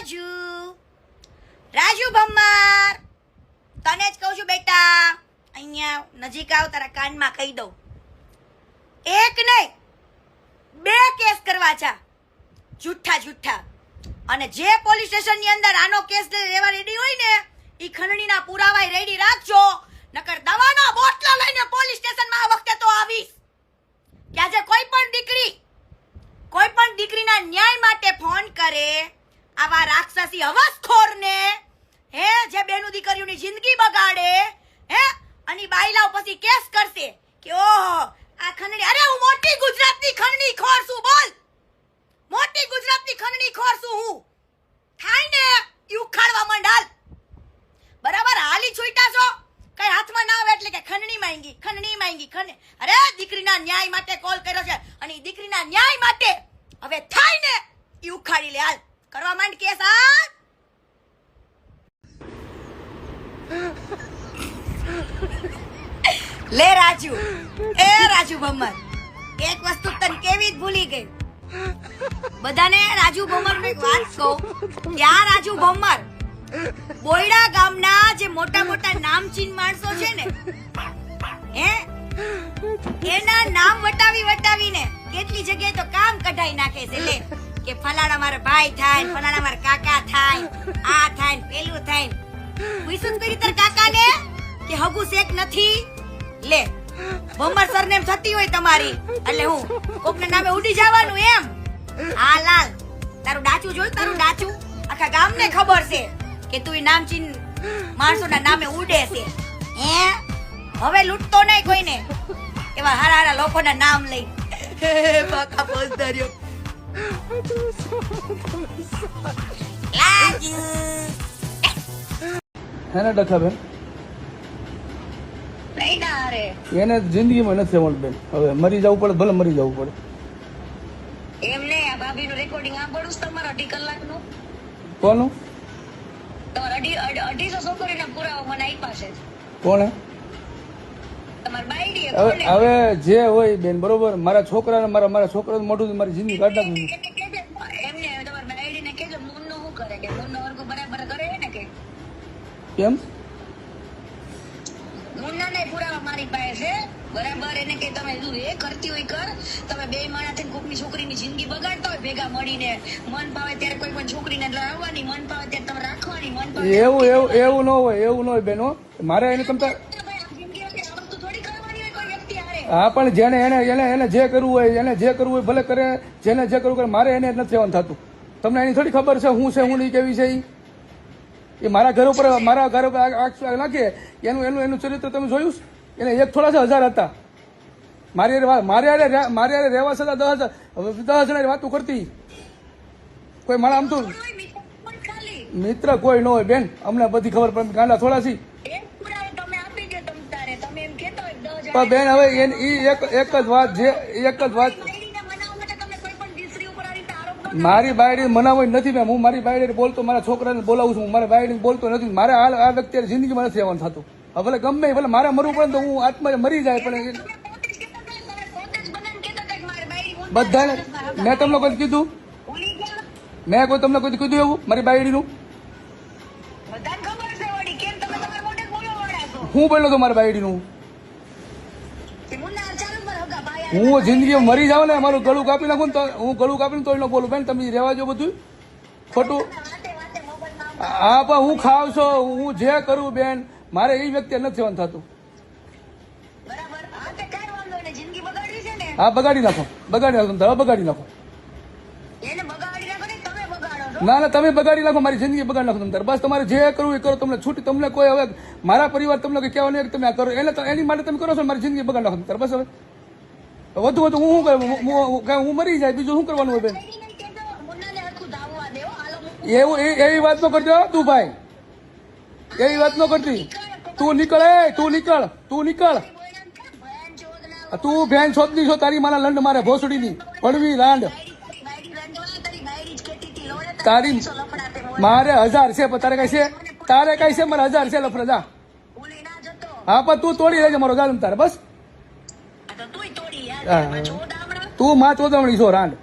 રાજુ રાજુ ભમ્મર, તને જ કહું છું બેટા, અહીંયા નજીક આવ, તારા કાનમાં કહી દઉં. એક નહીં 2 કેસ કરવા છે, જુઠ્ઠા જુઠ્ઠા. અને જે પોલીસ સ્ટેશન ની અંદર આનો કેસ લેવા રેડી હોય ને, ઈ ખંડણીના પુરાવા રેડી રાખજો, નકર દવાના બોટલા લઈને પોલીસ સ્ટેશનમાં આ વખતે તો આવીશ. કે આજે કોઈ પણ દીકરીના ન્યાય માટે ફોન કરે, આવા રાક્ષસી હવસખોરને, હે, જે બેનું દીકરીઓની જિંદગી બગાડે, હે, અને બાયલાઓ પછી કેસ કરશે કે ઓહો આ ખંડણી. અરે હું મોટી ગુજરાતની ખંડણી ખોર છું, બોલ, મોટી ગુજરાતની ખંડણી ખોર છું હું. થાય ને ઈ ઉખાડવા માંડ, બરાબર? હાલી છૂટા છો, કઈ હાથમાં ના આવે એટલે કે ખંડણી માંગી. અરે દીકરીના ન્યાય માટે કોલ કર્યો છે, અને દીકરીના ન્યાય માટે હવે થાય ને ઈ ઉખાડી લે. હાલ કરવા માંડ કેસ. હાલ લે રાજુ, એ રાજુ ભમ્મર, એક વસ્તુ તને કેવી જ ભૂલી ગઈ. બધાને રાજુ ભમ્મર ની વાત કહું. ત્યાં રાજુ ભમ્મર બોયડા ગામના જે મોટા મોટા નામચીન માણસો છે ને, હે, એના નામ વટાવીને કેટલી જગ્યાએ તો કામ કઢાઈ નાખે છે. લે કે ફલાણા મારા ભાઈ થાય, ફલાણા મારા કાકા થાય, આ થાય, પેલું થાય. પૂછું કરી તાર કાકાને કે હગુ શેક નથી. લે ભમ્મર સરનેમ થતી હોય તમારી એટલે હું કોકના નામે ઉડી જવાનું એમ? હા લાલ, તારું ડાચું જોયું, તારું ડાચું આખા ગામને ખબર છે કે તું નામચીન માણસોના નામે ઉડે છે. હે, હવે લૂંટતો નહીં કોઈને, એવા હારા હારા લોકોના નામ લઈ. બાકા પોસ્ટર્યો લાજુ હે ને ડખાબેન, એને જિંદગીમાં નથી આવવાનું બેન. હવે મરી જવું પડે, ભલે મરી જવું પડે. એમને આ ભાભીનું રેકોર્ડિંગ સાંભળું તમારા 2.5 કલાકનું. કોનું? તમારા 250 છોકરીના પુરાવા મને આપ્યા છે. કોણે? તમારી બાયડીએ. હવે જે હોય બેન, બરોબર, મારા છોકરાને મારા છોકરાનું મોઢું મારી જિંદગી કાઢી નાખી. એમને તમારી બાયડીને કહેજો મૂનનો શું કરે, કે મૂનનો વર્ગ બરાબર કરે ને કે કેમ? મુન્નાને પુરાવા મારી પાસે છે, બરાબર? એને કે તમે એ કરતી હોય કર, તમે 2 માણસ થઈને કોકની છોકરીની જિંદગી બગાડતા હોય ભેગા મળીને, મન પાવે ત્યારે કોઈ પણ છોકરીને લાવવાની, મન પાવે ત્યારે તમે રાખવાની, મન પાવે એવું ન હોય બેન. હો, મારે એને તમતા હા, પણ જેને એને જે કરવું હોય ભલે કરે, જેને જે કરવું કરે. મારે એને જ નથી રહેવાનું થતું. તમને એની થોડી ખબર છે હું છે હું નહીં કેવી છે. એ મારા ઘર ઉપર નાખે એનું ચરિત્ર તમે જોયું? એને એક થોડા 1000 હતા. મારે રહેવા છતાં 10 જણા વાતો કરતી. કોઈ મારા આમ તો મિત્ર કોઈ ન હોય બેન, અમને બધી ખબર પડે. ગાંડા થોડા છી પણ બેન. હવે એક જ વાત મારી બાયડી મનાવવી નથી બેન. હું મારી બાયડી બોલતો, મારા છોકરાને બોલાવું છું, મારા બાયડી બોલતો નથી. મારે આ વ્યક્તિ જિંદગીમાં નથી રહેવાનું થતું. ભલે ગમે ભલે મારે મરવું પડે તો હું આત્મા મરી જાય, પણ બધાને મેં તમને કોઈ કીધું? મેં તમને કોઈ કીધું એવું મારી બાયડીનું? હું બોલ્યો તો મારી બાયડીનું? હું જિંદગી મરી જાઉં ને, મારું ગળું કાપી નાખું ને, તો હું ગળું કાપીને તો બોલું બેન. તમે રહેવા જો બધું ખોટું. હા, પણ હું ખાવ છો, હું જે કરું બેન, મારે એ વ્યક્તિ નથી જવાનું થતું. હા, બગાડી નાખો. ના, તમે બગાડી નાખો, મારી જિંદગી બગાડી નાખો તમે. બસ તમારે જે કરવું એ કરો, તમને છૂટી. તમને કોઈ હવે મારા પરિવાર તમને કઈ કહેવા નહીં, તમે આ કરો એની માટે તમે કરો છો. મારી જિંદગી બગાડી નાખો તમે. બસ હવે વધુ હું મરી જાય, બીજું શું કરવાનું હોય બેન? એવી વાત ન કરજો તું ભાઈ, એવી વાત ન કરતી. તું નીકળ. તું ભેન છોડની છો, તારી મારા લંડ મારે ભોસડીની પડવી રાંડ તારી. મારે 1000 છે, પણ તારે કઈ છે? મારે 1000 છે લફડા. જા. હા, પણ તું તોડી લેજે મારો ગાલમ તારે. બસ તું માં ચોદામણી છો રાંડ.